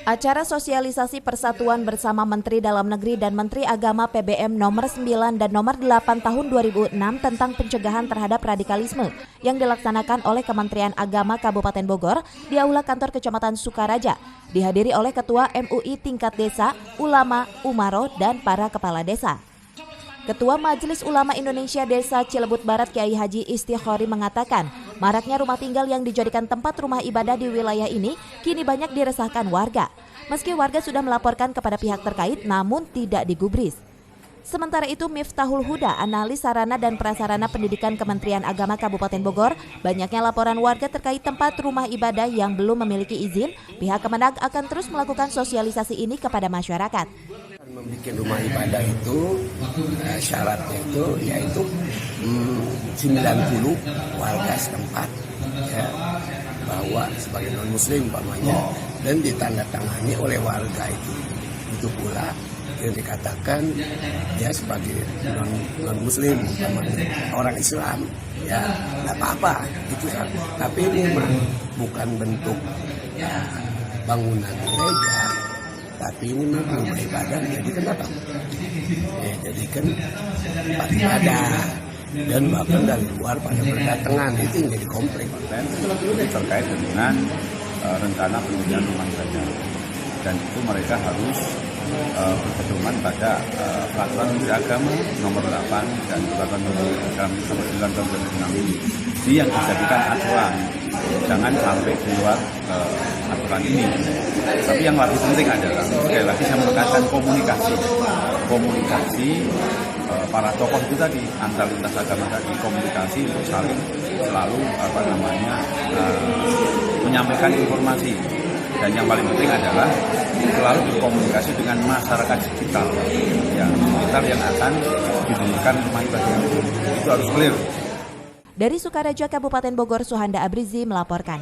Acara sosialisasi Persatuan bersama Menteri Dalam Negeri dan Menteri Agama PBM nomor 9 dan nomor 8 tahun 2006 tentang pencegahan terhadap radikalisme yang dilaksanakan oleh Kementerian Agama Kabupaten Bogor di Aula Kantor Kecamatan Sukaraja, dihadiri oleh Ketua MUI tingkat desa, ulama, umaro, dan para kepala desa. Ketua Majelis Ulama Indonesia Desa Cilebut Barat Kiai Haji Istighori mengatakan, maraknya rumah tinggal yang dijadikan tempat rumah ibadah di wilayah ini kini banyak diresahkan warga. Meski warga sudah melaporkan kepada pihak terkait namun tidak digubris. Sementara itu, Miftahul Huda, analis sarana dan prasarana pendidikan Kementerian Agama Kabupaten Bogor, banyaknya laporan warga terkait tempat rumah ibadah yang belum memiliki izin, pihak Kemenag akan terus melakukan sosialisasi ini kepada masyarakat. Membuat rumah ibadah itu syaratnya itu yaitu 90 warga setempat ya, bahwa sebagai non muslim umpamanya dan ditandatangani oleh warga itu pula yang dikatakan ya sebagai non muslim umpamanya orang Islam ya nggak apa-apa itu kan, tapi ini bukan bentuk bangunan gereja, tapi ini memang rumah ibadah dijadikan apa? Ya, jadikan tempat ibadah dan bahkan dari luar pada berdatangan itu yang jadi konflik. Ini terkait dengan rencana pendidikan rumah ibadah dan itu mereka harus berpedoman pada peraturan Menteri Agama nomor 8 dan peraturan Menteri Agama nomor 9 tahun 2006 ini. Ini yang dijadikan aturan. Jangan sampai keluar aturan ini. Tapi yang lebih penting adalah sekali lagi saya menekankan komunikasi para tokoh itu tadi, antar lintas agama tadi, komunikasi untuk saling selalu menyampaikan informasi. Dan yang paling penting adalah selalu berkomunikasi dengan masyarakat sekitar yang akan didirikan rumah ibadah itu harus clear. Dari Sukaraja, Kabupaten Bogor, Suhanda Abrizi melaporkan.